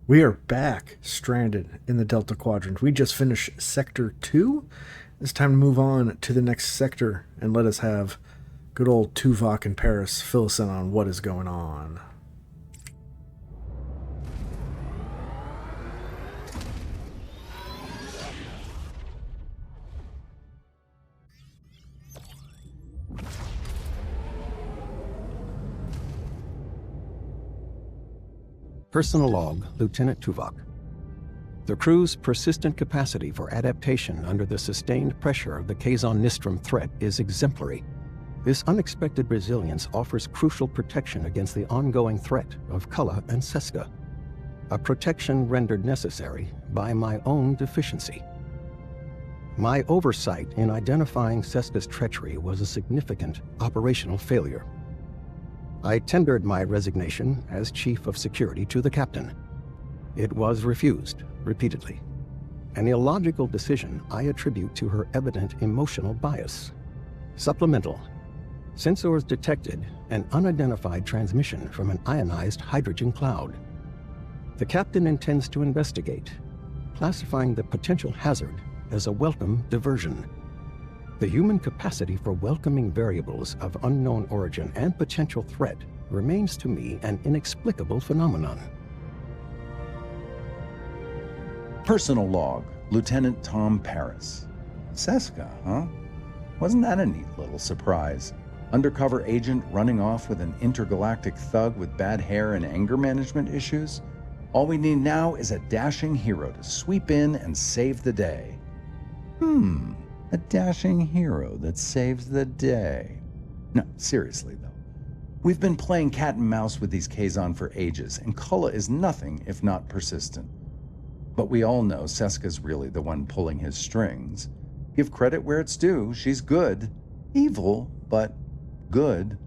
We are back, stranded in the Delta Quadrant. We just finished Sector 2. It's time to move on to the next sector and let us have good old Tuvok and Paris fill us in on what is going on. Personal log, Lieutenant Tuvok. The crew's persistent capacity for adaptation under the sustained pressure of the Kazon Nistrum threat is exemplary. This unexpected resilience offers crucial protection against the ongoing threat of Cullah and Seska, a protection rendered necessary by my own deficiency. My oversight in identifying Seska's treachery was a significant operational failure. I tendered my resignation as Chief of Security to the Captain. It was refused repeatedly. An illogical decision I attribute to her evident emotional bias. Supplemental. Sensors detected an unidentified transmission from an ionized hydrogen cloud. The Captain intends to investigate, classifying the potential hazard as a welcome diversion. The human capacity for welcoming variables of unknown origin and potential threat remains to me an inexplicable phenomenon. Personal log, Lieutenant Tom Paris. Seska, huh? Wasn't that a neat little surprise? Undercover agent running off with an intergalactic thug with bad hair and anger management issues? All we need now is a dashing hero to sweep in and save the day. A dashing hero that saves the day. No, seriously though. We've been playing cat and mouse with these Kazon for ages, and Cullah is nothing if not persistent. But we all know Seska's really the one pulling his strings. Give credit where it's due, she's good. Evil, but good.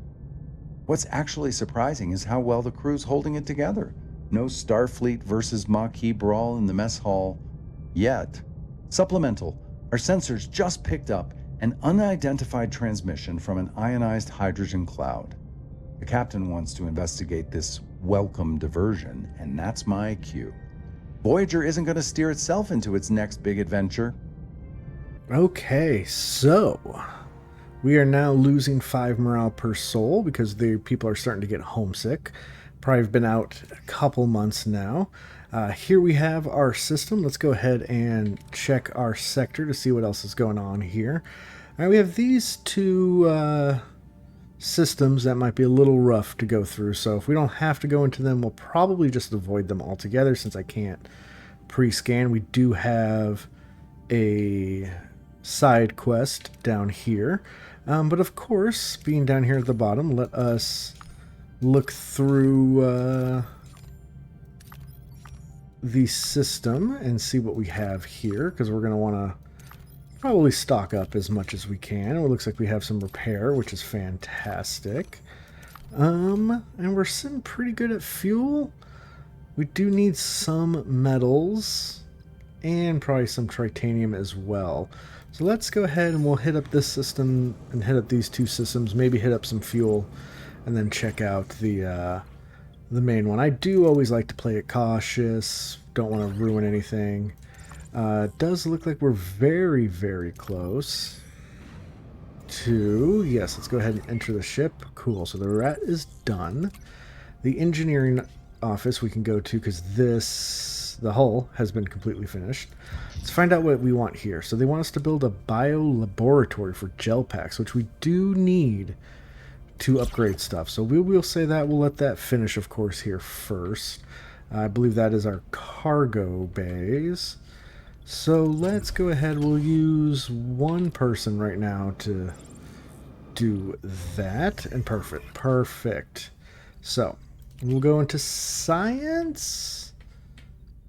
What's actually surprising is how well the crew's holding it together. No Starfleet versus Maquis brawl in the mess hall. Yet. Supplemental. Our sensors just picked up an unidentified transmission from an ionized hydrogen cloud. The Captain wants to investigate this welcome diversion, and that's my cue. Voyager isn't going to steer itself into its next big adventure. Okay, so we are now losing 5 morale per soul because the people are starting to get homesick. Probably been out a couple months now. Here we have our system. Let's go ahead and check our sector to see what else is going on here. All right, we have these two systems that might be a little rough to go through. So if we don't have to go into them, we'll probably just avoid them altogether since I can't pre-scan. We do have a side quest down here. But of course, being down here at the bottom, let us look through the system and see what we have here, because we're going to want to probably stock up as much as we can. It looks like we have some repair, which is fantastic. And we're sitting pretty good at fuel. We do need some metals and probably some titanium as well. So let's go ahead and we'll hit up this system and hit up these two systems, maybe hit up some fuel, and then check out the main one. I do always like to play it cautious. Don't want to ruin anything. It does look like we're very, very close to... Yes, let's go ahead and enter the ship. Cool, so the rat is done. The engineering office we can go to because the hull has been completely finished. Let's find out what we want here. So they want us to build a bio-laboratory for gel packs, which we do need to upgrade stuff. So we will say that. We'll let that finish, of course, here first. I believe that is our cargo bays. So let's go ahead. We'll use one person right now to do that. And perfect. So we'll go into science.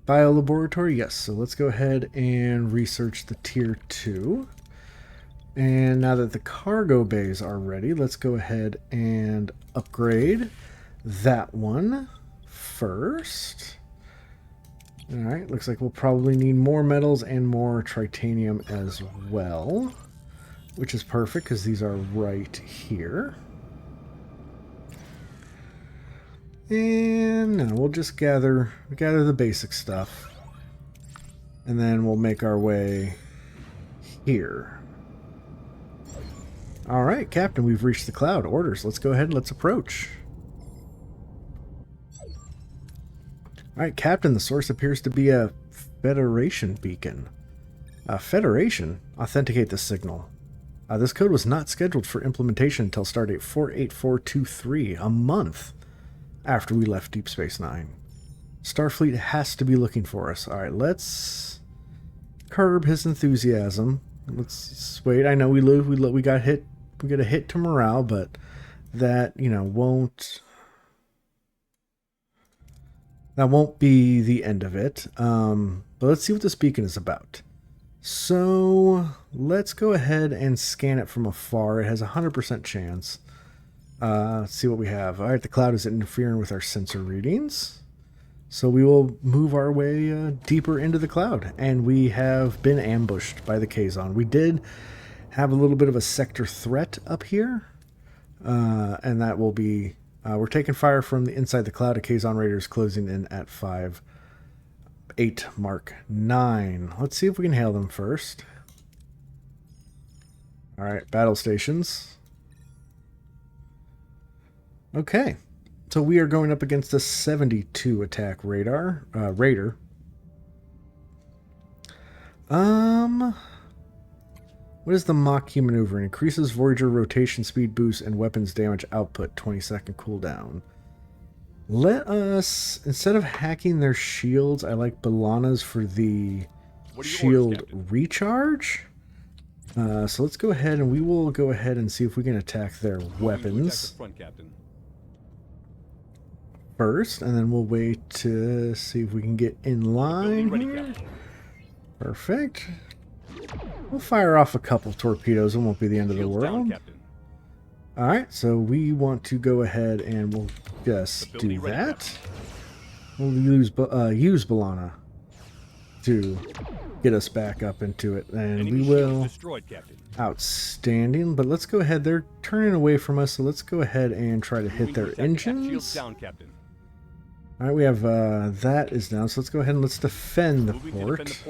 Biolaboratory, yes. So let's go ahead and research the tier 2. And now that the cargo bays are ready, let's go ahead and upgrade that one first. Alright, looks like we'll probably need more metals and more titanium as well, which is perfect because these are right here. And no, we'll just gather the basic stuff. And then we'll make our way here. Alright, Captain, we've reached the cloud. Orders. Let's go ahead and let's approach. Alright, Captain, the source appears to be a Federation beacon. Federation? Authenticate the signal. This code was not scheduled for implementation until stardate 48423, a month after we left Deep Space Nine. Starfleet has to be looking for us. Alright, let's curb his enthusiasm. Let's wait. I know we got hit. We got a hit to morale, but that, you know, won't be the end of it. But let's see what this beacon is about. So let's go ahead and scan it from afar. It has a 100% chance. Let's see what we have. All right, the cloud is interfering with our sensor readings. So we will move our way deeper into the cloud. And we have been ambushed by the Kazon. We did have a little bit of a sector threat up here. And that will be... we're taking fire from the inside the cloud. A Kazon Raider is closing in at 5-8 Mark 9. Let's see if we can hail them first. All right, battle stations. Okay, so we are going up against a 72 attack Raider. What is the Mach-Q maneuver? It increases Voyager rotation speed boost and weapons damage output. 20-second cooldown. Let us, instead of hacking their shields, I like B'Elanna's for the shield recharge. So let's go ahead and we will go ahead and see if we can attack their weapons first, and then we'll wait to see if we can get in line here. Perfect. We'll fire off a couple torpedoes. It won't be the end of the world. Alright, so we want to go ahead and we'll just do that. We'll use B'Elanna to get us back up into it. And we will... Outstanding. But let's go ahead. They're turning away from us, so let's go ahead and try to hit their engines. Alright, we have that is down, so let's go ahead and let's defend the port.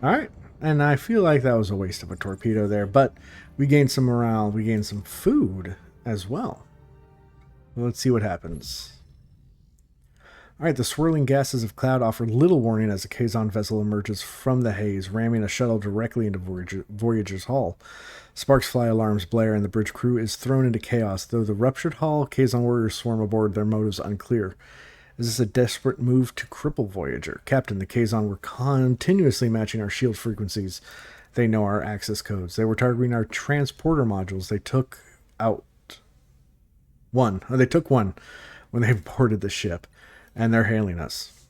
Alright, and I feel like that was a waste of a torpedo there, but we gained some morale, we gained some food as well. Let's see what happens. Alright, the swirling gases of cloud offer little warning as a Kazon vessel emerges from the haze, ramming a shuttle directly into Voyager's hull. Sparks fly, alarms blare, and the bridge crew is thrown into chaos. Though the ruptured hull, Kazon warriors swarm aboard, their motives unclear. Is this a desperate move to cripple Voyager? Captain, the Kazon were continuously matching our shield frequencies. They know our access codes. They were targeting our transporter modules. They took out one. They took one when they boarded the ship, and they're hailing us.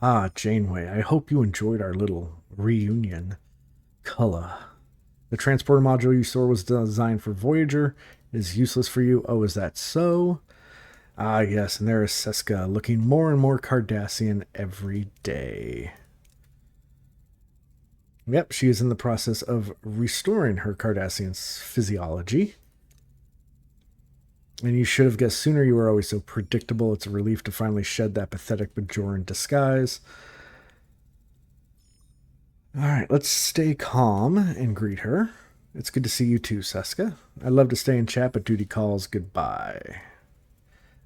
Ah, Janeway, I hope you enjoyed our little reunion. Cullah. The transporter module you saw was designed for Voyager. It is useless for you. Oh, is that so? Ah, yes, and there is Seska, looking more and more Cardassian every day. Yep, she is in the process of restoring her Cardassian physiology. And you should have guessed sooner. You were always so predictable. It's a relief to finally shed that pathetic Bajoran disguise. Alright, let's stay calm and greet her. It's good to see you too, Seska. I'd love to stay and chat, but duty calls goodbye.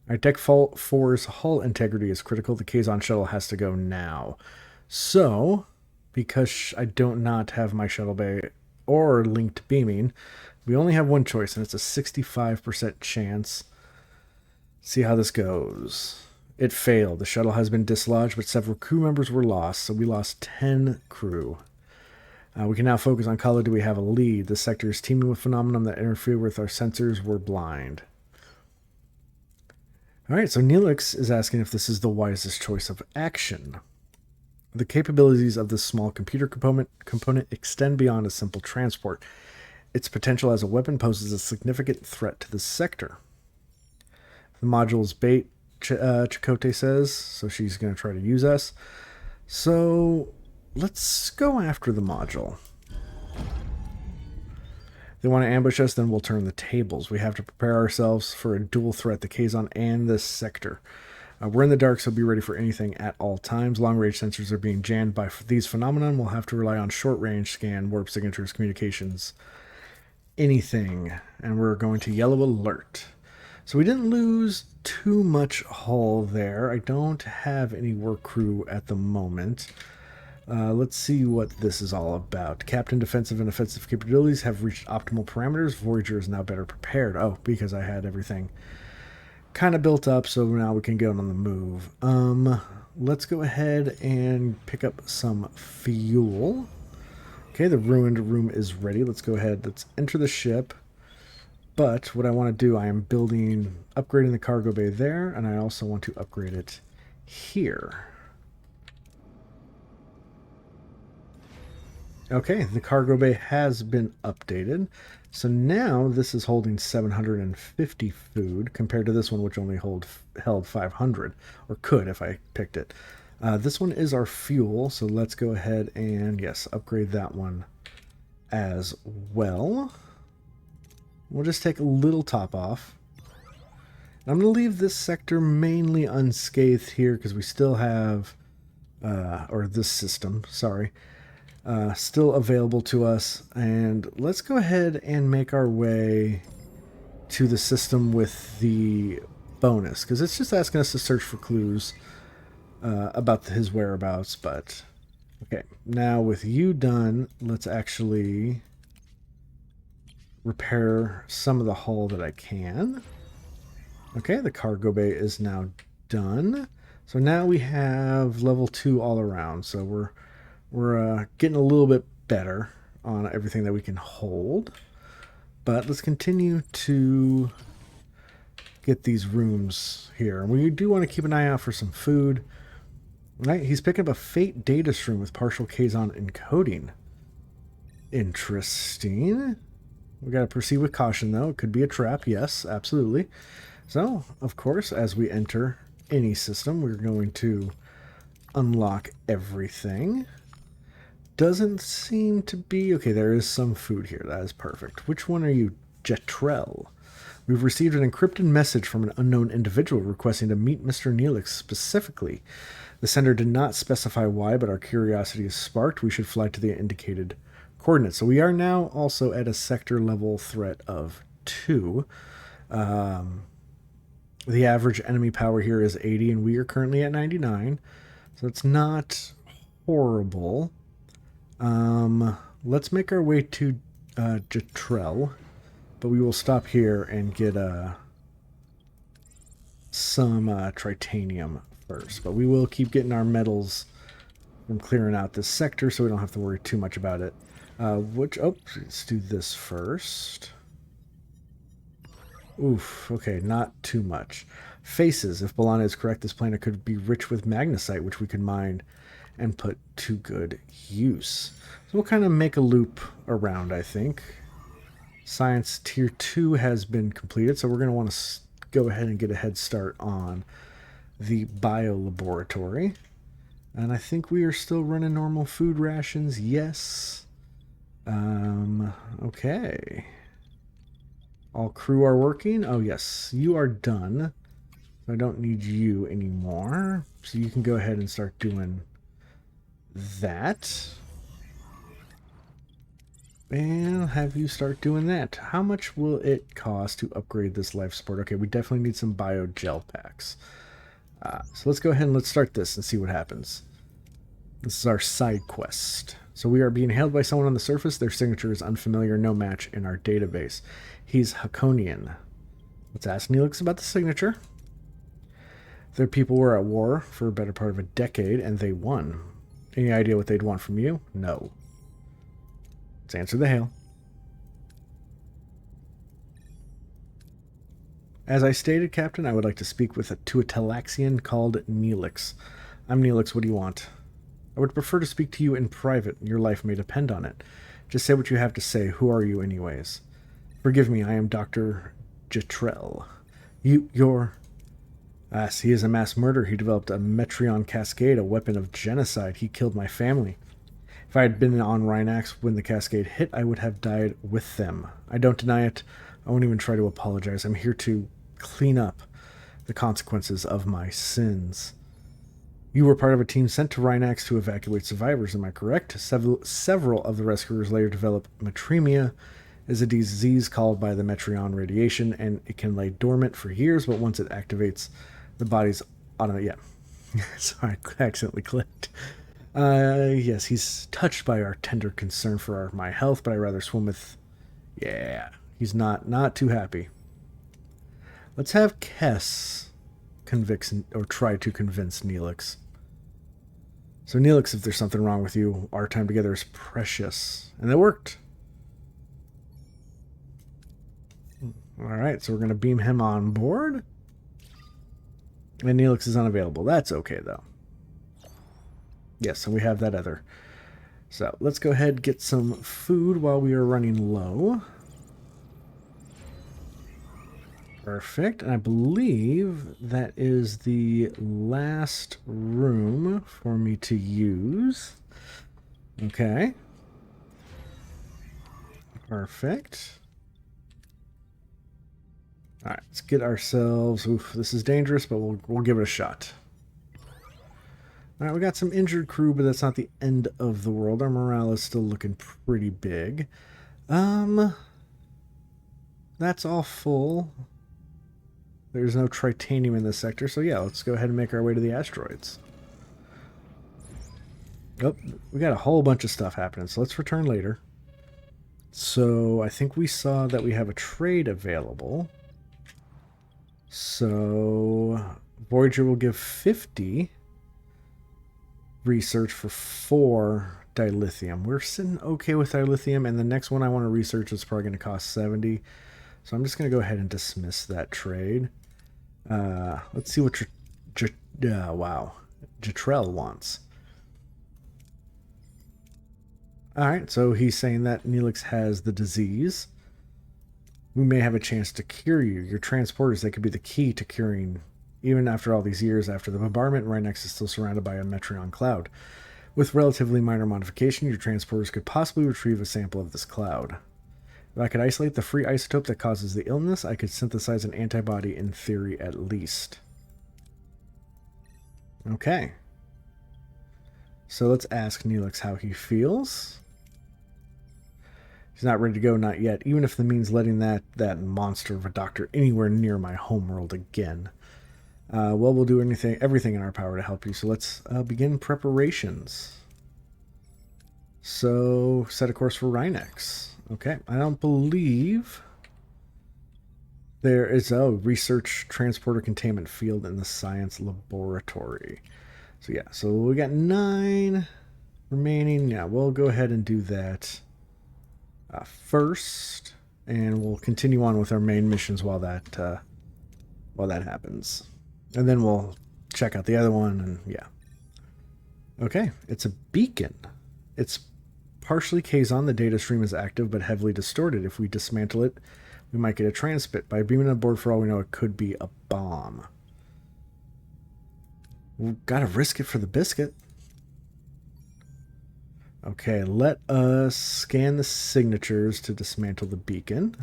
Our Deck 4's hull integrity is critical. The Kazon shuttle has to go now. So, because I don't not have my shuttle bay or linked beaming, we only have one choice, and it's a 65% chance. See how this goes. It failed. The shuttle has been dislodged, but several crew members were lost, so we lost 10 crew. We can now focus on color. Do we have a lead? The sector is teeming with phenomenon that interfere with our sensors. We're blind. Alright, so Neelix is asking if this is the wisest choice of action. The capabilities of this small computer component extend beyond a simple transport. Its potential as a weapon poses a significant threat to the sector. The module's bait, Chakotay says, so she's going to try to use us. So let's go after the module. they want to ambush us, then we'll turn the tables. We have to prepare ourselves for a dual threat, the Kazon and this sector. We're in the dark, so be ready for anything at all times. Long-range sensors are being jammed by these phenomena. We'll have to rely on short-range scan, warp signatures, communications, anything. And we're going to yellow alert. So we didn't lose too much hull there. I don't have any work crew at the moment. Let's see what this is all about. Captain defensive and offensive capabilities have reached optimal parameters. Voyager is now better prepared. Oh, because I had everything kind of built up, so now we can get on the move. Let's go ahead and pick up some fuel. Okay, the ruined room is ready. Let's go ahead. Let's enter the ship. But what I want to do, I am upgrading the cargo bay there, and I also want to upgrade it here. Okay, the cargo bay has been updated. So now this is holding 750 food compared to this one, which only held 500, or could if I picked it. This one is our fuel, so let's go ahead and, yes, upgrade that one as well. We'll just take a little top off. I'm going to leave this sector mainly unscathed here because we still have, or this system, sorry, still available to us. And let's go ahead and make our way to the system with the bonus, because it's just asking us to search for clues about his whereabouts. But okay, now with you done, let's actually repair some of the hull that I can. Okay, the cargo bay is now done. So now we have level 2 all around. So we're getting a little bit better on everything that we can hold. But let's continue to get these rooms here. We do want to keep an eye out for some food. Right, he's picking up a Fate data stream with partial Kazon encoding. Interesting. We got to proceed with caution, though. It could be a trap. Yes, absolutely. So, of course, as we enter any system, we're going to unlock everything. Doesn't seem to be... Okay, there is some food here. That is perfect. Which one are you? Jetrel. We've received an encrypted message from an unknown individual requesting to meet Mr. Neelix specifically. The sender did not specify why, but our curiosity is sparked. We should fly to the indicated coordinates. So we are now also at a sector level threat of 2. The average enemy power here is 80, and we are currently at 99. So it's not horrible. Let's make our way to Jetrel, but we will stop here and get some tritanium first. But we will keep getting our metals from clearing out this sector, so we don't have to worry too much about it. Let's do this first. Oof, okay, not too much. Faces. If Balana is correct, this planet could be rich with magnesite, which we could mine and put to good use. So we'll kind of make a loop around, I think. Science Tier 2 has been completed, so we're going to want to go ahead and get a head start on the biolaboratory. And I think we are still running normal food rations. Yes. Okay. All crew are working. Oh, yes. You are done. I don't need you anymore. So you can go ahead and start doing that. And have you start doing that. How much will it cost to upgrade this life support? Okay, we definitely need some bio gel packs. So let's go ahead and let's start this and see what happens. This is our side quest. So we are being hailed by someone on the surface. Their signature is unfamiliar, no match in our database. He's Hakonian. Let's ask Neelix about the signature. Their people were at war for a better part of a decade, and they won. Any idea what they'd want from you? No. Let's answer the hail. As I stated, Captain, I would like to speak to a Talaxian called Neelix. I'm Neelix. What do you want? I would prefer to speak to you in private. Your life may depend on it. Just say what you have to say. Who are you anyways? Forgive me, I am Dr. Jetrel. You're... Yes, he is a mass murderer. He developed a Metreon Cascade, a weapon of genocide. He killed my family. If I had been on Rhinax when the cascade hit, I would have died with them. I don't deny it. I won't even try to apologize. I'm here to clean up the consequences of my sins. You were part of a team sent to Rhinax to evacuate survivors, am I correct? Several of the rescuers later developed metremia, is a disease caused by the Metreon radiation, and it can lay dormant for years, but once it activates, the body's yeah. Sorry, I accidentally clicked. Yes, he's touched by our tender concern for my health, but I rather swim with... Yeah, he's not too happy. Let's have Kess try to convince Neelix. So Neelix, if there's something wrong with you, our time together is precious. And it worked. Alright, so we're going to beam him on board. And Neelix is unavailable. That's okay, though. Yes, so we have that other. So let's go ahead and get some food while we are running low. Perfect. And I believe that is the last room for me to use. Okay. Perfect. All right, let's get ourselves... Oof, this is dangerous, but we'll give it a shot. All right, we got some injured crew, but that's not the end of the world. Our morale is still looking pretty big. That's all full. There's no tritanium in this sector, so yeah, let's go ahead and make our way to the asteroids. Oh, we got a whole bunch of stuff happening, so let's return later. So I think we saw that we have a trade available. So Voyager will give 50 research for 4 dilithium. We're sitting okay with dilithium, and the next one I want to research is probably going to cost 70. So I'm just going to go ahead and dismiss that trade. Let's see what Jetrel wants. Alright, so he's saying that Neelix has the disease. We may have a chance to cure you. Your transporters, they could be the key to curing. Even after all these years after the bombardment, Rhinax is still surrounded by a Metreon cloud. With relatively minor modification, your transporters could possibly retrieve a sample of this cloud. If I could isolate the free isotope that causes the illness, I could synthesize an antibody in theory at least. Okay. So let's ask Neelix how he feels. He's not ready to go, not yet, even if that means letting that monster of a doctor anywhere near my homeworld again. Well, we'll do everything in our power to help you, so let's begin preparations. So, set a course for Rhinax. Okay, I don't believe there is a research transporter containment field in the science laboratory. So yeah, so we got 9 remaining. Yeah, we'll go ahead and do that first, and we'll continue on with our main missions while that happens, and then we'll check out the other one. And yeah, okay, it's a beacon. It's partially Kazon. The data stream is active but heavily distorted. If we dismantle it, we might get a transmit. By beaming on board, for all we know, it could be a bomb. We've got to risk it for the biscuit. Okay, let us scan the signatures to dismantle the beacon.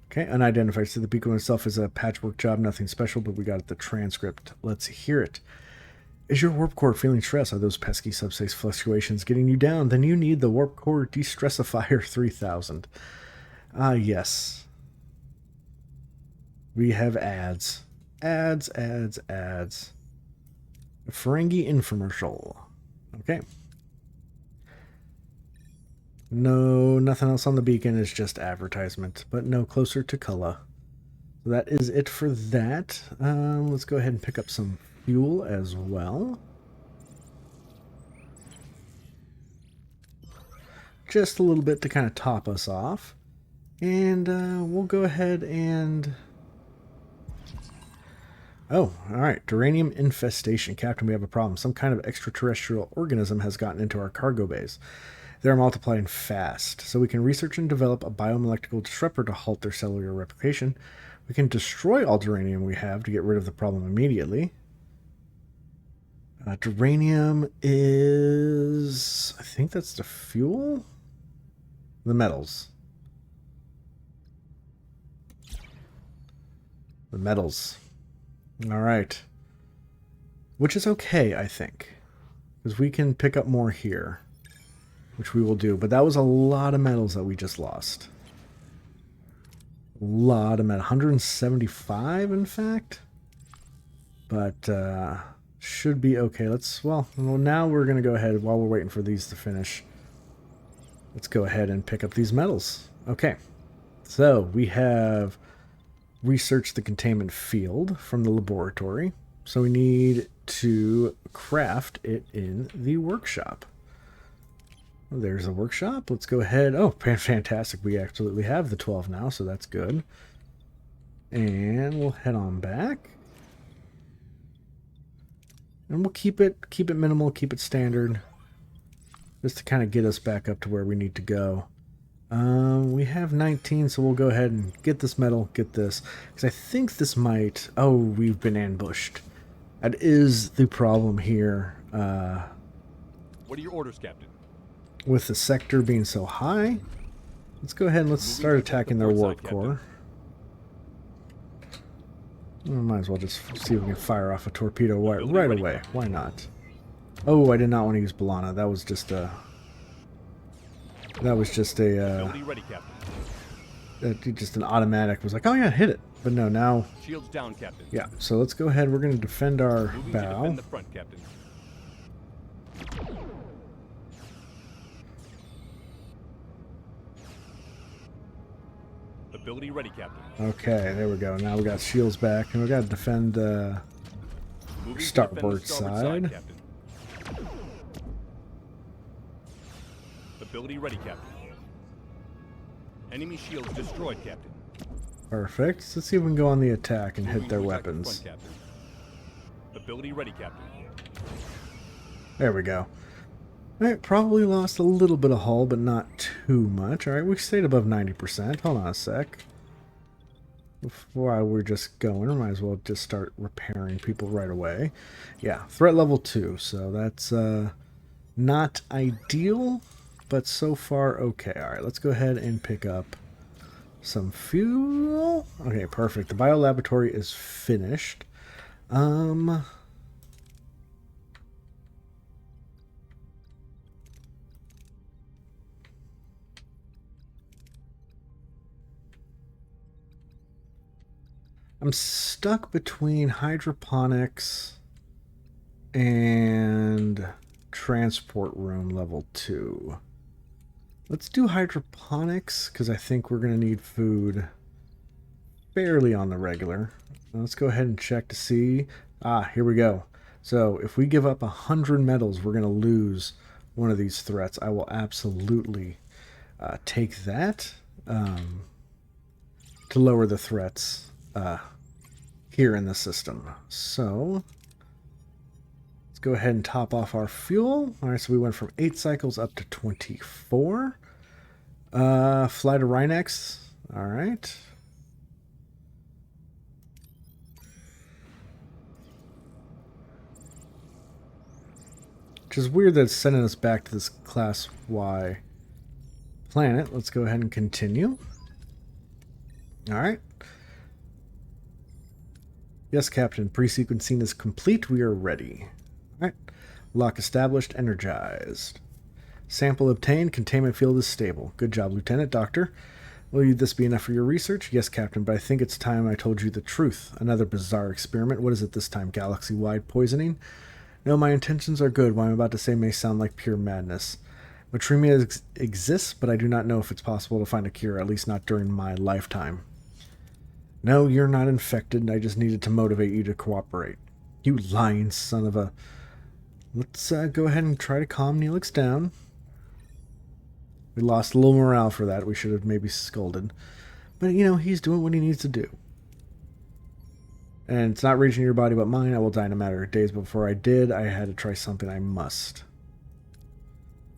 Okay, unidentified. So the beacon itself is a patchwork job, nothing special, but we got the transcript. Let's hear it. Is your warp core feeling stress? Are those pesky subspace fluctuations getting you down? Then you need the warp core de-stressifier 3000. Ah, yes. We have ads. Ads. A Ferengi infomercial. Okay. No, nothing else on the beacon. It's just advertisement, but no closer to Kulla. So that is it for that. Let's go ahead and pick up some fuel as well. Just a little bit to kind of top us off. And we'll go ahead and... Oh, alright. Duranium infestation. Captain, we have a problem. Some kind of extraterrestrial organism has gotten into our cargo bays. They're multiplying fast, so we can research and develop a biomolecular disruptor to halt their cellular replication. We can destroy all duranium we have to get rid of the problem immediately. Duranium is... I think that's the fuel? The metals. The metals. Alright. Which is okay, I think. Because we can pick up more here. Which we will do. But that was a lot of metals that we just lost. A lot of metal. 175, in fact. But, should be okay. Well, now we're going to go ahead, while we're waiting for these to finish, let's go ahead and pick up these metals. Okay. So, we have researched the containment field from the laboratory. So we need to craft it in the workshop. Well, there's a workshop. Let's go ahead. Oh, fantastic. We absolutely have the 12 now, so that's good. And we'll head on back. And we'll keep it minimal, keep it standard. Just to kind of get us back up to where we need to go. We have 19, so we'll go ahead and get this metal, get this. Because I think this might... Oh, we've been ambushed. That is the problem here. What are your orders, Captain? With the sector being so high, let's go ahead and let's start attacking their warp core. Might as well just see if we can fire off a torpedo right away. Why not? Oh, I did not want to use Balana. That was just a... just an automatic. It was like, oh yeah, hit it. But no, now... Shields down, Captain. Yeah, so let's go ahead. We're going to defend our bow. Defend the front, Captain. Ability ready, Captain. Okay, there we go. Now we got shields back, and we got to defend starboard side. Captain. Ability ready, Captain. Enemy shields destroyed, Captain. Perfect. Let's see if we can go on the attack and hit their Moving to attack the weapons. front, Captain. Ability ready, Captain. There we go. Alright, probably lost a little bit of hull, but not too much. Alright, we stayed above 90%. Hold on a sec. While we're just going, we might as well just start repairing people right away. Yeah, threat level 2, so that's not ideal, but so far okay. Alright, let's go ahead and pick up some fuel. Okay, perfect. The biolaboratory is finished. I'm stuck between hydroponics and transport room level 2. Let's do hydroponics because I think we're going to need food fairly on the regular. Now let's go ahead and check to see. Ah, here we go. So if we give up 100 metals, we're going to lose one of these threats. I will absolutely take that to lower the threats here in the system. So let's go ahead and top off our fuel. All right, so we went from 8 cycles up to 24. Fly to Rhinex. All right. Which is weird that it's sending us back to this Class Y planet. Let's go ahead and continue. All right. Yes, Captain. Pre-sequencing is complete. We are ready. All right. Lock established. Energized. Sample obtained. Containment field is stable. Good job, Lieutenant. Doctor. Will this be enough for your research? Yes, Captain, but I think it's time I told you the truth. Another bizarre experiment. What is it this time? Galaxy-wide poisoning? No, my intentions are good. What I'm about to say may sound like pure madness. Matremia exists, but I do not know if it's possible to find a cure, at least not during my lifetime. No, you're not infected. I just needed to motivate you to cooperate. You lying son of a... Let's go ahead and try to calm Neelix down. We lost a little morale for that. We should have maybe scolded. But, you know, he's doing what he needs to do. And it's not raging your body but mine. I will die in a matter of days. Before I did, I had to try something I must.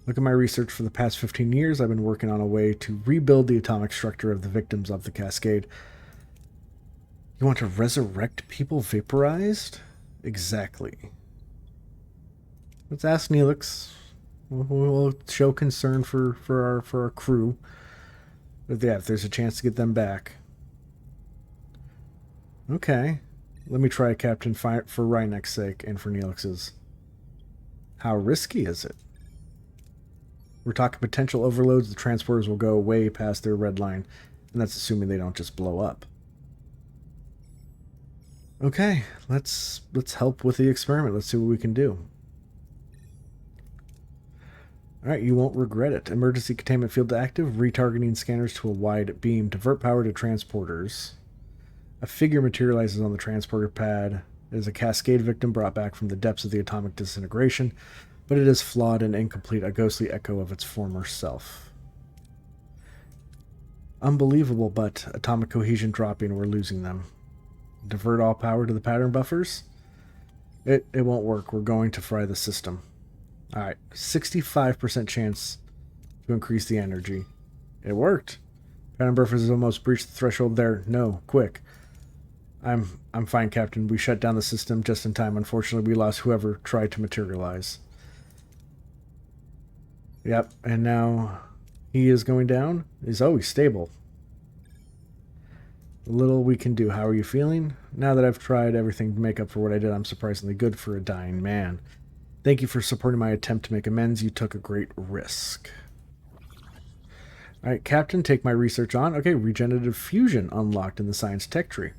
Look at my research for the past 15 years. I've been working on a way to rebuild the atomic structure of the victims of the Cascade. You want to resurrect people vaporized? Exactly. Let's ask Neelix. We'll show concern for our crew. But yeah, if there's a chance to get them back. Okay. Let me try Captain for Reinek's sake and for Neelix's. How risky is it? We're talking potential overloads. The transporters will go way past their red line. And that's assuming they don't just blow up. Okay, let's help with the experiment. Let's see what we can do. Alright, you won't regret it. Emergency containment field active. Retargeting scanners to a wide beam. Divert power to transporters. A figure materializes on the transporter pad. It is a Cascade victim brought back from the depths of the atomic disintegration, but it is flawed and incomplete, a ghostly echo of its former self. Unbelievable, but atomic cohesion dropping, we're losing them. Divert all power to the pattern buffers? It won't work. We're going to fry the system. Alright, 65% chance to increase the energy. It worked. Pattern buffers has almost breached the threshold there. No, quick. I'm fine, Captain. We shut down the system just in time. Unfortunately, we lost whoever tried to materialize. Yep, and now he is going down. He's always stable. Little we can do. How are you feeling? Now that I've tried everything to make up for what I did, I'm surprisingly good for a dying man. Thank you for supporting my attempt to make amends. You took a great risk. Alright, Captain, take my research on. Okay, regenerative fusion unlocked in the science tech tree.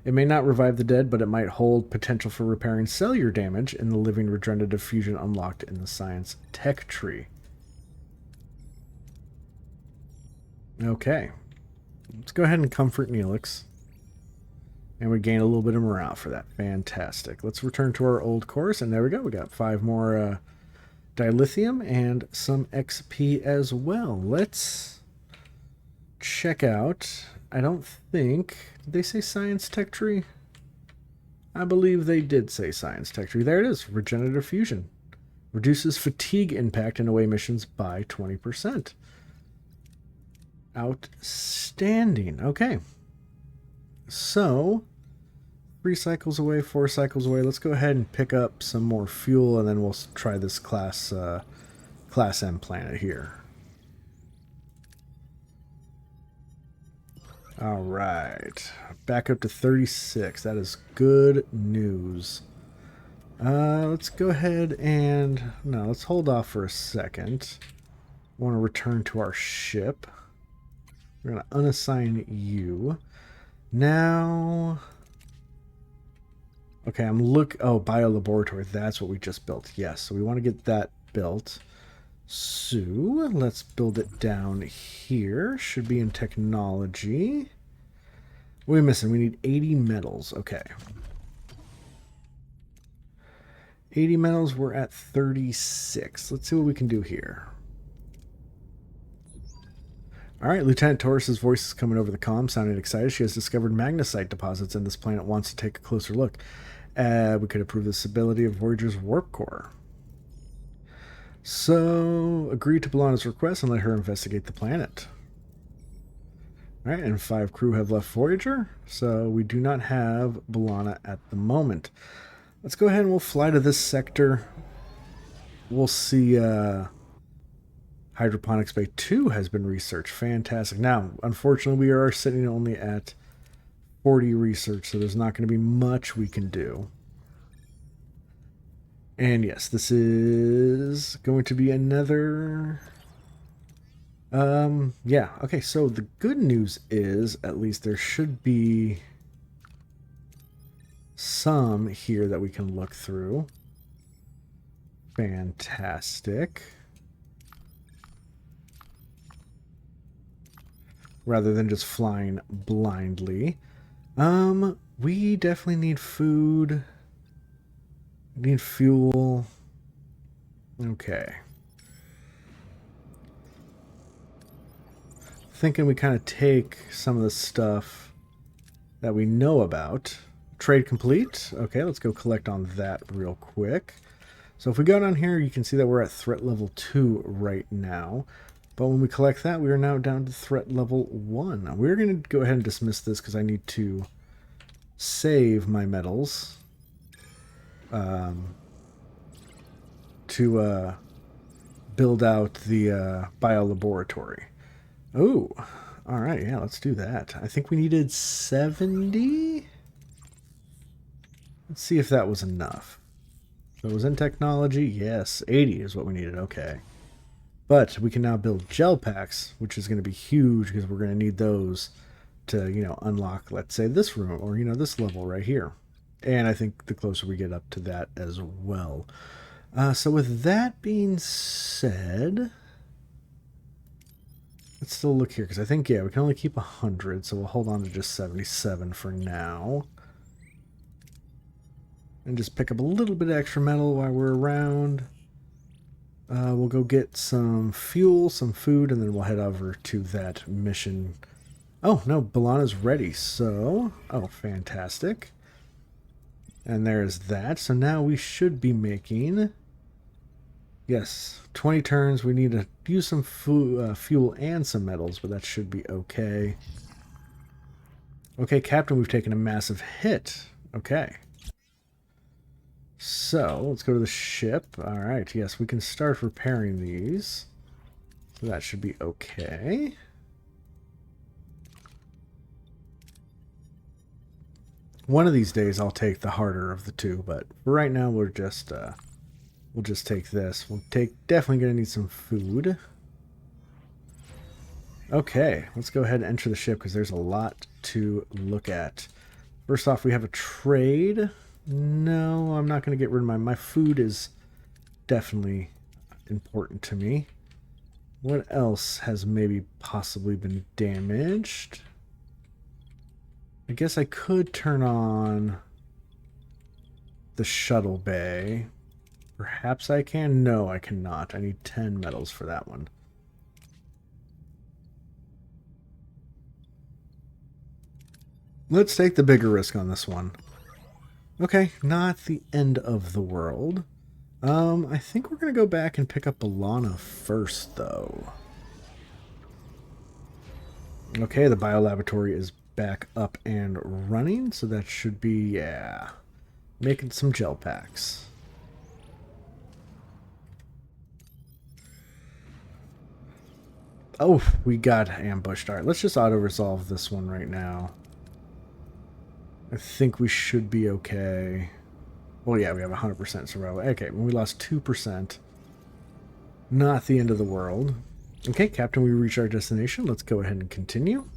It may not revive the dead, but it might hold potential for repairing cellular damage in the living. Regenerative fusion unlocked in the science tech tree. Okay. Let's go ahead and comfort Neelix. And we gain a little bit of morale for that. Fantastic. Let's return to our old course, and there we go. We got 5 more dilithium and some XP as well. Let's check out... I don't think... Did they say science tech tree? I believe they did say science tech tree. There it is. Regenerative fusion. Reduces fatigue impact in away missions by 20%. Outstanding. Okay. So, 3 cycles away, 4 cycles away. Let's go ahead and pick up some more fuel, and then we'll try this class M planet here. All right, back up to 36. That is good news. Let's go ahead and... No, let's hold off for a second. I want to return to our ship. We're going to unassign you. Now... Okay, I'm oh, biolaboratory. That's what we just built. Yes, so we want to get that built. So, let's build it down here. Should be in technology. What are we missing? We need 80 metals. Okay. 80 metals, we're at 36. Let's see what we can do here. Alright, Lieutenant Taurus's voice is coming over the comm, sounding excited. She has discovered magnesite deposits in this planet, wants to take a closer look. We could improve the stability of Voyager's warp core. So, agree to B'Elanna's request and let her investigate the planet. Alright, and 5 crew have left Voyager, so we do not have B'Elanna at the moment. Let's go ahead and we'll fly to this sector. We'll see Hydroponics Bay 2 has been researched. Fantastic. Now, unfortunately, we are sitting only at 40 research, so there's not going to be much we can do. And yes, this is going to be another... yeah, okay, so the good news is, at least there should be some here that we can look through. Fantastic. Rather than just flying blindly. We definitely need food. Need fuel. Okay. Thinking we kind of take some of the stuff that we know about. Trade complete. Okay, let's go collect on that real quick. So if we go down here, you can see that we're at threat level 2 right now. But when we collect that, we are now down to threat level 1. Now, we're going to go ahead and dismiss this because I need to save my metals. to build out the biolaboratory. Oh, all right, yeah, let's do that. I think we needed 70. Let's see if that was enough. So it was in technology. Yes, 80 is what we needed. Okay. But we can now build gel packs, which is going to be huge because we're going to need those to, unlock, let's say, this room or, this level right here. And I think the closer we get up to that as well. So with that being said, let's still look here because I think, yeah, we can only keep 100. So we'll hold on to just 77 for now. And just pick up a little bit of extra metal while we're around. We'll go get some fuel, some food, and then we'll head over to that mission. Oh, no, Balana's ready, so... Oh, fantastic. And there's that. So now we should be making... Yes, 20 turns. We need to use some fuel and some metals, but that should be okay. Okay, Captain, we've taken a massive hit. Okay. So, let's go to the ship. Alright, yes, we can start repairing these. So that should be okay. One of these days I'll take the harder of the two, but for right now we'll just take this. Definitely gonna need some food. Okay, let's go ahead and enter the ship because there's a lot to look at. First off, we have a trade. No, I'm not going to get rid of my food is definitely important to me. What else has maybe possibly been damaged? I guess I could turn on the shuttle bay. Perhaps I can? No, I cannot. I need 10 metals for that one. Let's take the bigger risk on this one. Okay, not the end of the world. I think we're going to go back and pick up Balana first, though. Okay, the biolaboratory is back up and running, so that should be, yeah, making some gel packs. Oh, we got ambushed. All right, let's just auto-resolve this one right now. I think we should be okay. Well, yeah, we have 100% survival. Okay, we lost 2%. Not the end of the world. Okay, Captain, we reached our destination. Let's go ahead and continue.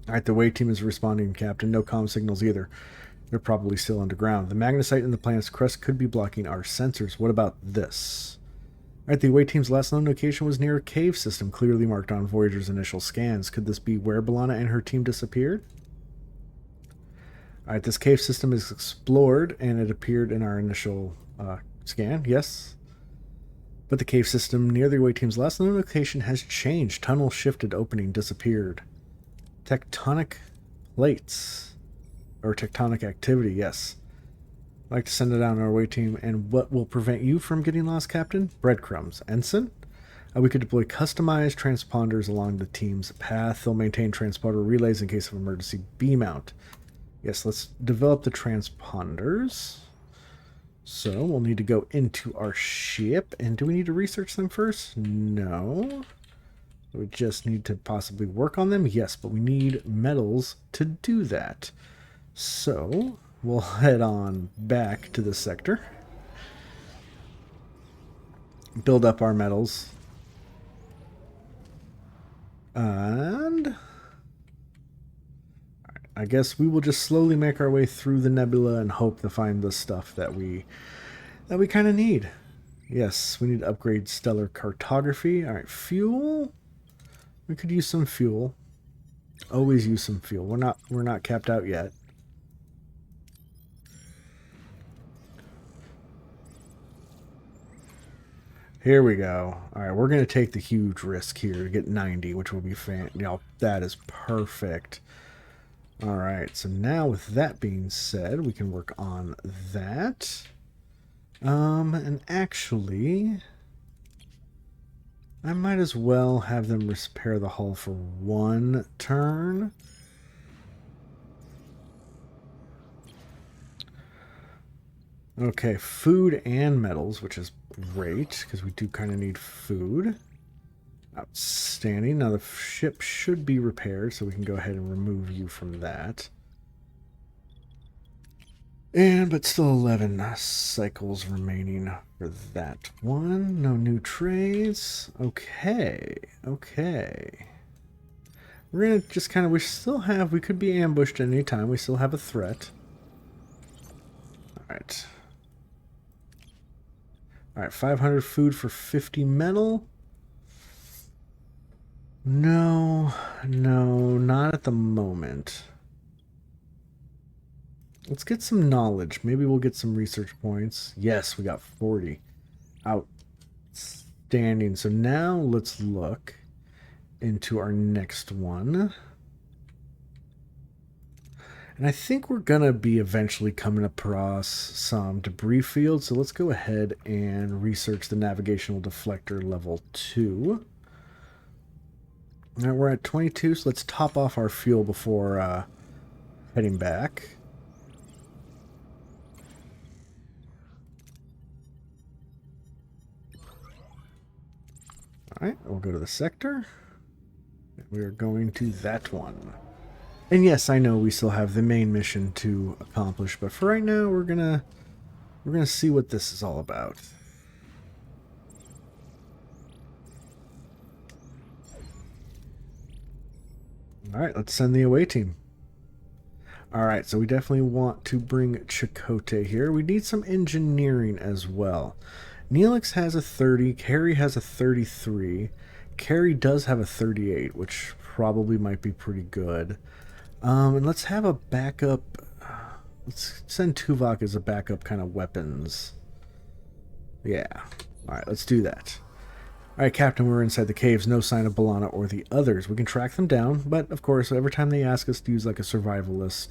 Alright, the wave team is responding, Captain. No comm signals either. They're probably still underground. The magnesite in the planet's crust could be blocking our sensors. What about this? Alright, the away team's last known location was near a cave system, clearly marked on Voyager's initial scans. Could this be where Balana and her team disappeared? Alright, this cave system is explored, and it appeared in our initial scan, yes. But the cave system near the away team's last known location has changed. Tunnel shifted, opening disappeared. Tectonic plates. Or tectonic activity, yes. I'd like to send it out on our away team. And what will prevent you from getting lost, Captain? Breadcrumbs. Ensign? We could deploy customized transponders along the team's path. They'll maintain transporter relays in case of emergency beam out. Yes, let's develop the transponders. So we'll need to go into our ship. And do we need to research them first? No. We just need to possibly work on them. Yes, but we need metals to do that. So we'll head on back to the sector. Build up our metals. And I guess we will just slowly make our way through the nebula and hope to find the stuff that we kind of need. Yes, we need to upgrade stellar cartography. All right, fuel. We could use some fuel. Always use some fuel. We're not capped out yet. Here we go. All right, we're going to take the huge risk here to get 90, which will be that is perfect. All right, so now with that being said, we can work on that. And actually, I might as well have them repair the hull for one turn. Okay, food and metals, which is Great, because we do kind of need food. Outstanding. Now the ship should be repaired, so we can go ahead and remove you from that. But still 11 cycles remaining for that one. No new trades. Okay. We're going to just kind of, we could be ambushed at any time. We still have a threat. Alright. Alright, 500 food for 50 metal. No, not at the moment. Let's get some knowledge. Maybe we'll get some research points. Yes, we got 40. Outstanding. So now let's look into our next one. And I think we're going to be eventually coming across some debris fields. So let's go ahead and research the navigational deflector level 2. All right, we're at 22, so let's top off our fuel before heading back. All right, we'll go to the sector. We are going to that one. And yes, I know we still have the main mission to accomplish, but for right now, we're gonna see what this is all about. All right, let's send the away team. All right, so we definitely want to bring Chakotay here. We need some engineering as well. Neelix has a 30, Carrie has a 33. Carrie does have a 38, which probably might be pretty good. And let's have a backup. Let's send Tuvok as a backup kind of weapons. Yeah. All right, let's do that. All right, Captain, we're inside the caves. No sign of B'Elanna or the others. We can track them down, but of course, every time they ask us to use like a survivalist,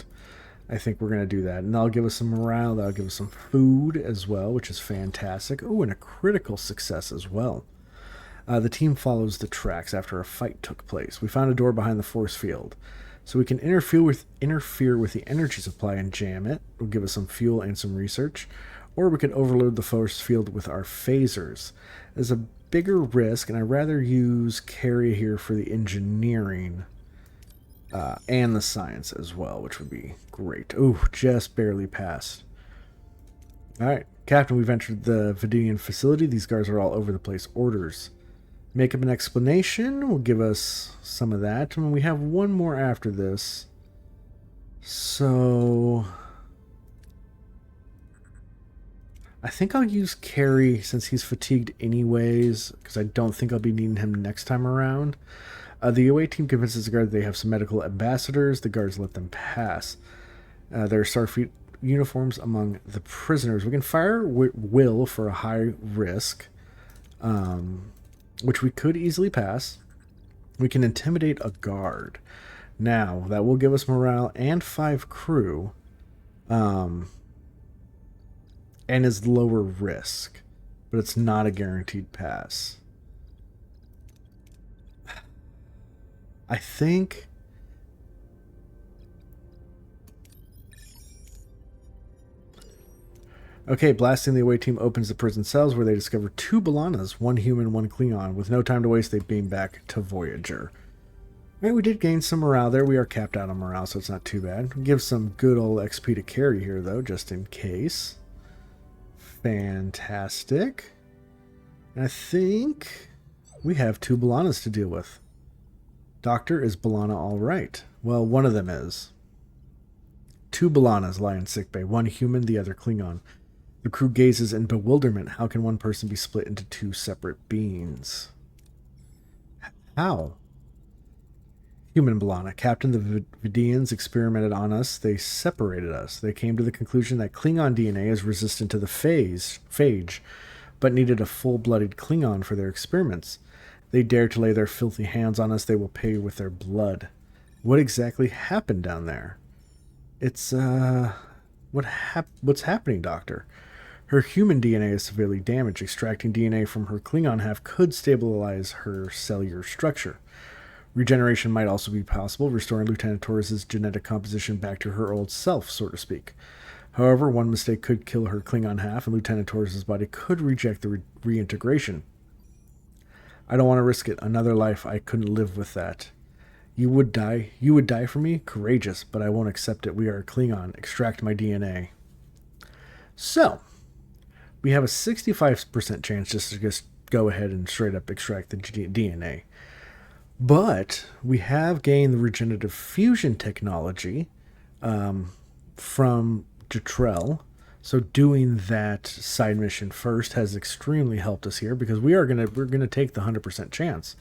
I think we're going to do that. And that'll give us some morale. That'll give us some food as well, which is fantastic. Oh, and a critical success as well. The team follows the tracks after a fight took place. We found a door behind the force field. So we can interfere with the energy supply and jam it. It'll give us some fuel and some research. Or we could overload the force field with our phasers. There's a bigger risk, and I'd rather use Carrie here for the engineering and the science as well, which would be great. Ooh, just barely passed. Alright, Captain, we've entered the Vidian facility. These guards are all over the place. Orders. Make up an explanation will give us some of that. And we have one more after this. So I think I'll use Carrie since he's fatigued anyways, because I don't think I'll be needing him next time around. The OA team convinces the guard that they have some medical ambassadors. The guards let them pass. There are Starfleet uniforms among the prisoners. We can fire Will for a high risk, which we could easily pass. We can intimidate a guard. Now, that will give us morale and 5 crew, and is lower risk, but it's not a guaranteed pass. I think okay, blasting the away team opens the prison cells where they discover 2 B'Elannas, 1 human, 1 Klingon. With no time to waste, they beam back to Voyager. Right, we did gain some morale there. We are capped out on morale, so it's not too bad. We'll give some good old XP to Carrie here, though, just in case. Fantastic. I think we have 2 B'Elannas to deal with. Doctor, is B'Elanna all right? Well, one of them is. 2 B'Elannas lie in sickbay, 1 human, the other Klingon. The crew gazes in bewilderment. How can one person be split into 2 separate beings? How? Human B'Elanna. Captain, the Vidians experimented on us. They separated us. They came to the conclusion that Klingon DNA is resistant to the phage, but needed a full-blooded Klingon for their experiments. They dare to lay their filthy hands on us. They will pay with their blood. What exactly happened down there? It's, what's happening, Doctor? Her human DNA is severely damaged. Extracting DNA from her Klingon half could stabilize her cellular structure. Regeneration might also be possible, restoring Lieutenant Torres' genetic composition back to her old self, so to speak. However, one mistake could kill her Klingon half, and Lieutenant Torres' body could reject the reintegration. I don't want to risk it. Another life, I couldn't live with that. You would die. You would die for me? Courageous, but I won't accept it. We are a Klingon. Extract my DNA. So, we have a 65% chance just to go ahead and straight up extract the DNA. But we have gained the regenerative fusion technology from Detrell. So doing that side mission first has extremely helped us here because we're gonna take the 100% chance.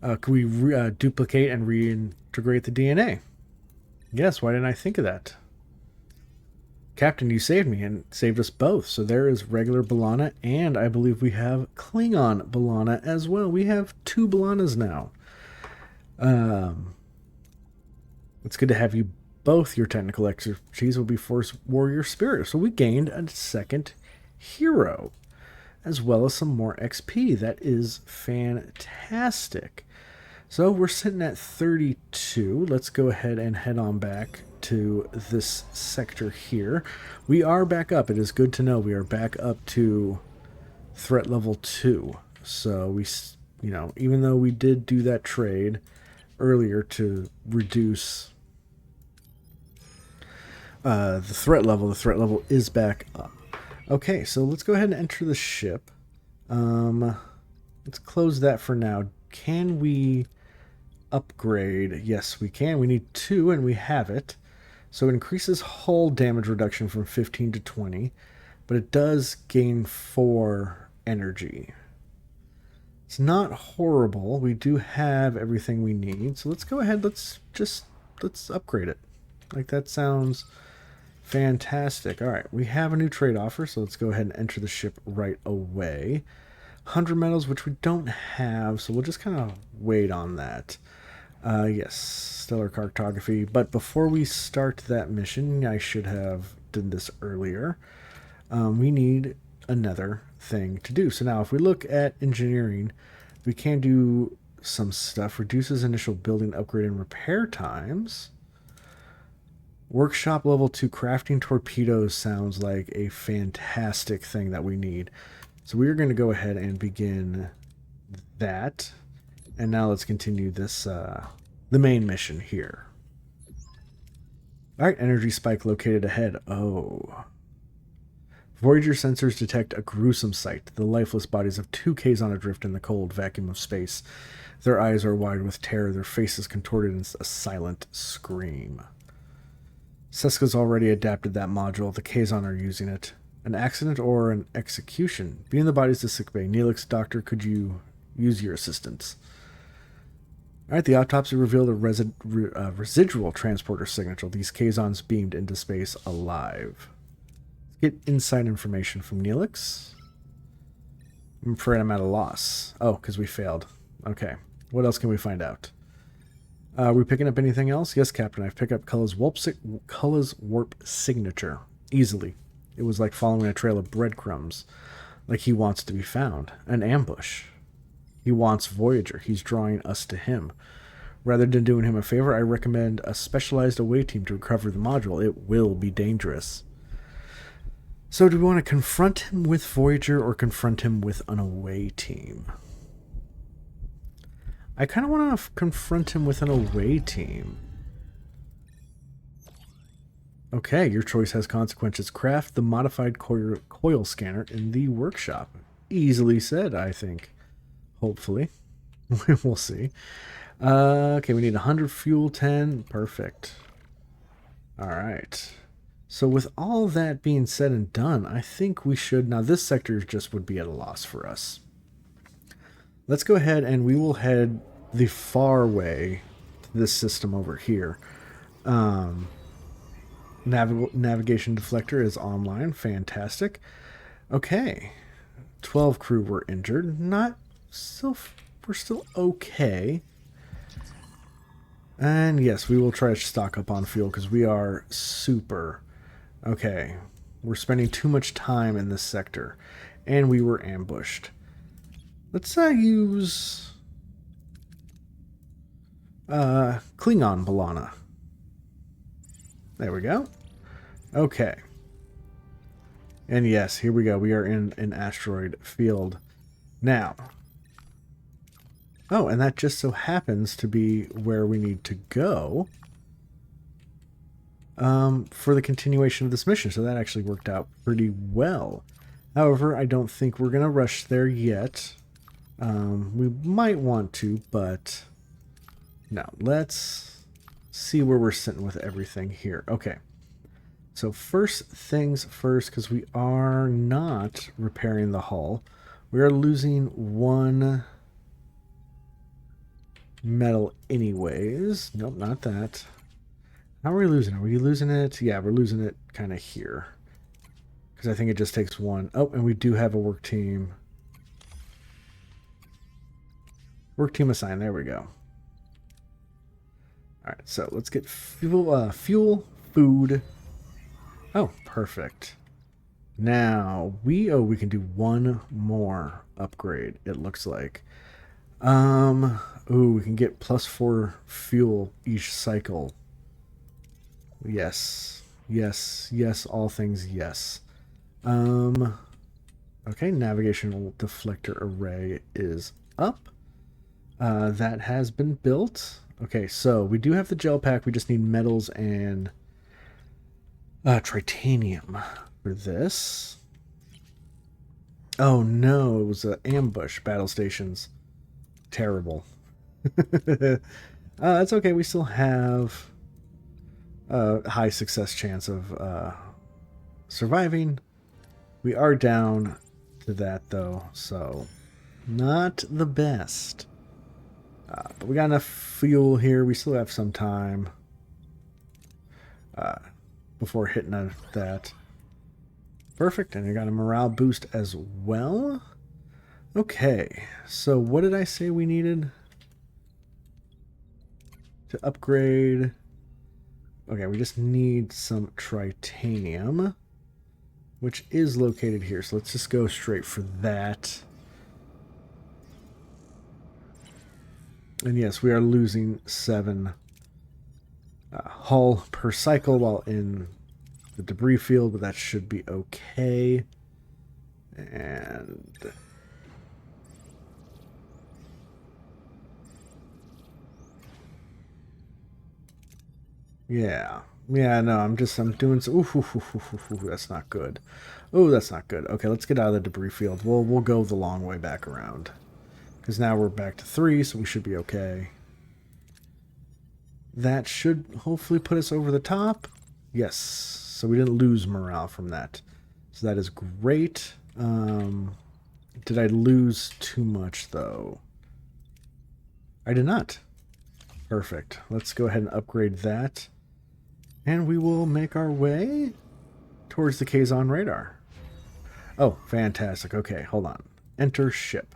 Can we duplicate and reintegrate the DNA? Yes, why didn't I think of that? Captain, you saved me and saved us both. So there is regular B'Elanna, and I believe we have Klingon B'Elanna as well. We have 2 B'Elannas now. It's good to have you both. Your technical expertise will be Force Warrior Spirit. So we gained a second hero, as well as some more XP. That is fantastic. So we're sitting at 32. Let's go ahead and head on back to this sector here. We are back up. It is good to know we are back up to threat level 2. So we, even though we did do that trade earlier to reduce the threat level is back up. Okay, so let's go ahead and enter the ship. Let's close that for now. Can we upgrade? Yes, we can. We need 2, and we have it. So it increases hull damage reduction from 15 to 20, but it does gain 4 energy. It's not horrible. We do have everything we need. So let's go ahead. Let's upgrade it. Like, that sounds fantastic. All right, we have a new trade offer, so let's go ahead and enter the ship right away. 100 metals, which we don't have, so we'll just kind of wait on that. Yes, stellar cartography. But before we start that mission, I should have done this earlier. We need another thing to do. So now if we look at engineering, we can do some stuff. Reduces initial building, upgrade, and repair times. Workshop level 2 crafting torpedoes sounds like a fantastic thing that we need. So we are going to go ahead and begin that. And now let's continue this, the main mission here. Alright, energy spike located ahead. Oh. Voyager sensors detect a gruesome sight. The lifeless bodies of 2 Kazon adrift in the cold vacuum of space. Their eyes are wide with terror, their faces contorted in a silent scream. Seska's already adapted that module. The Kazon are using it. An accident or an execution? Being the bodies to sickbay. Neelix, doctor, could you use your assistance? Alright, the autopsy revealed a residual transporter signature. These Kazons beamed into space alive. Let's get inside information from Neelix. I'm afraid I'm at a loss. Oh, because we failed. Okay. What else can we find out? Are we picking up anything else? Yes, Captain. I've picked up Kulla's warp signature. Easily. It was like following a trail of breadcrumbs. Like he wants to be found. An ambush. He wants Voyager. He's drawing us to him. Rather than doing him a favor, I recommend a specialized away team to recover the module. It will be dangerous. So do we want to confront him with Voyager or confront him with an away team? I kind of want to confront him with an away team. Okay, your choice has consequences. Craft the modified coil scanner in the workshop. Easily said, I think. Hopefully. We'll see. Okay, we need 100 fuel, 10. Perfect. Alright. So with all that being said and done, I think we should... Now, this sector just would be at a loss for us. Let's go ahead and we will head the far way to this system over here. Navigation deflector is online. Fantastic. Okay. 12 crew were injured. We're still okay. And yes, we will try to stock up on fuel because we are super... Okay. We're spending too much time in this sector. And we were ambushed. Let's use... Klingon B'Elanna. There we go. Okay. And yes, here we go. We are in an asteroid field now. Oh, and that just so happens to be where we need to go for the continuation of this mission. So that actually worked out pretty well. However, I don't think we're going to rush there yet. We might want to, but no. Let's see where we're sitting with everything here. Okay. So first things first, because we are not repairing the hull. We are losing one metal anyways. Nope, not that. How are we losing it? Are we losing it? Yeah, we're losing it kind of here. Because I think it just takes one. Oh, and we do have a work team. Work team assigned. There we go. Alright, so let's get fuel, food. Oh, perfect. Now, we can do one more upgrade, it looks like. Ooh, we can get +4 fuel each cycle. Yes. Yes. Yes. All things yes. Okay, navigational deflector array is up. That has been built. Okay, so we do have the gel pack. We just need metals and titanium for this. Oh no, it was an ambush battle stations. Terrible. That's okay. We still have a high success chance of surviving. We are down to that though, so not the best. But we got enough fuel here. We still have some time before hitting that. Perfect, and you got a morale boost as well. Okay, so what did I say we needed to upgrade? Okay, we just need some titanium, which is located here. So let's just go straight for that. And yes, we are losing 7 hull per cycle while in the debris field, but that should be okay. And yeah, no, I'm doing so. Ooh, that's not good. Oh, that's not good. Okay, let's get out of the debris field. We'll go the long way back around. Because now we're back to 3, so we should be okay. That should hopefully put us over the top. Yes, so we didn't lose morale from that. So that is great. Did I lose too much, though? I did not. Perfect. Let's go ahead and upgrade that. And we will make our way towards the Kazon radar. Oh, fantastic. Okay, hold on. Enter ship.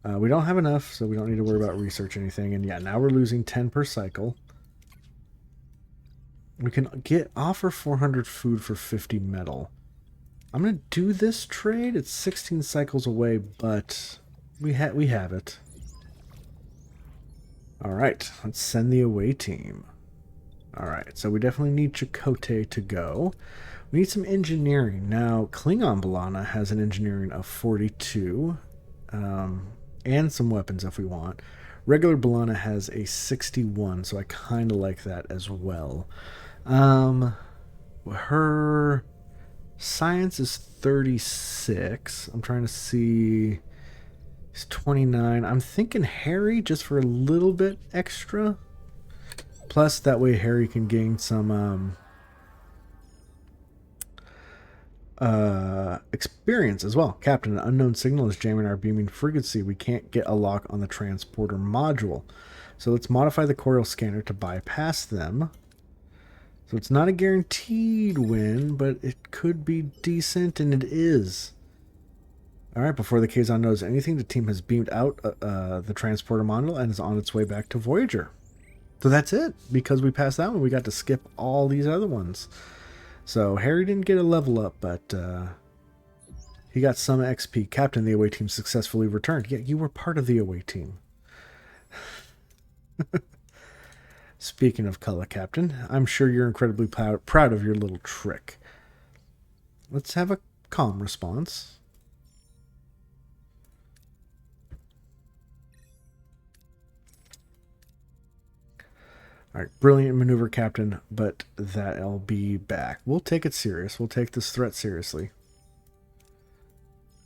We don't have enough, so we don't need to worry about research or anything. And yeah, now we're losing 10 per cycle. We can offer 400 food for 50 metal. I'm going to do this trade. It's 16 cycles away, but we have it. All right, let's send the away team. All right, so we definitely need Chakotay to go. We need some engineering. Now, Klingon Balana has an engineering of 42. And some weapons if we want. Regular Balana has a 61, so I kind of like that as well. Her science is 36. I'm trying to see. It's 29. I'm thinking Harry just for a little bit extra. Plus, that way Harry can gain some experience as well. Captain, an unknown signal is jamming our beaming frequency. We can't get a lock on the transporter module. So let's modify the coil scanner to bypass them. So it's not a guaranteed win, but it could be decent, and it is. Alright, before the Kazon knows anything, the team has beamed out the transporter module and is on its way back to Voyager. So that's it. Because we passed that one, we got to skip all these other ones. So Harry didn't get a level up, but he got some XP. Captain, the away team successfully returned. Yeah, you were part of the away team. Speaking of color, Captain, I'm sure you're incredibly proud of your little trick. Let's have a calm response. All right, brilliant maneuver, Captain, but that'll be back. We'll take it serious. We'll take this threat seriously.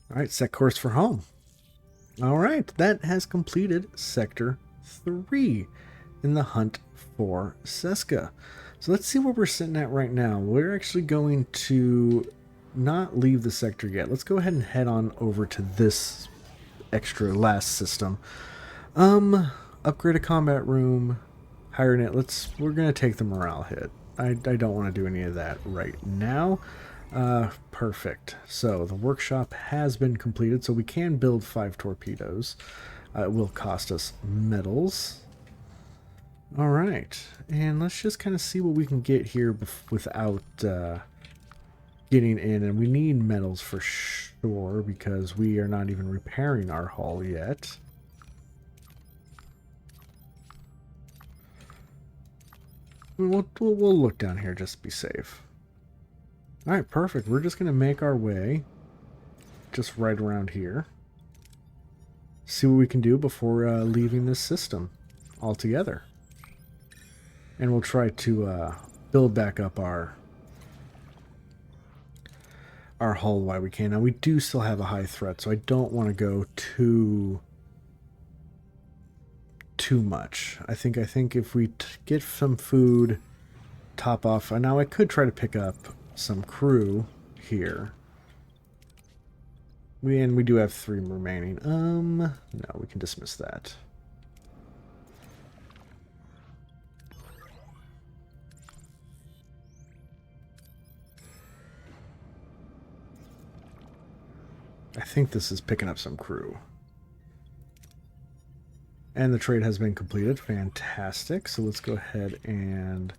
All right, set course for home. All right, that has completed Sector 3 in the hunt for Seska. So let's see where we're sitting at right now. We're actually going to not leave the sector yet. Let's go ahead and head on over to this extra last system. Upgrade a combat room, hire it. We're gonna take the morale hit. I don't want to do any of that right now. Perfect. So the workshop has been completed, so we can build 5 torpedoes. It will cost us metals. All right, and let's just kind of see what we can get here without getting in. And we need metals for sure because we are not even repairing our hull yet. We'll look down here just to be safe. All right, perfect. We're just going to make our way just right around here. See what we can do before leaving this system altogether. And we'll try to build back up our hull while we can. Now, we do still have a high threat, so I don't want to go too much. I think if we get some food, top off. Now, I could try to pick up some crew here. We do have 3 remaining. No, we can dismiss that. I think this is picking up some crew. And the trade has been completed. Fantastic. So let's go ahead and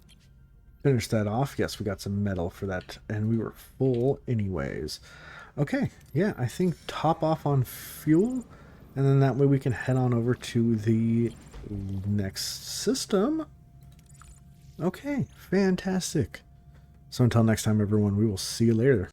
finish that off. Yes, we got some metal for that. And we were full anyways. Okay. Yeah, I think top off on fuel. And then that way we can head on over to the next system. Okay. Fantastic. So until next time, everyone, we will see you later.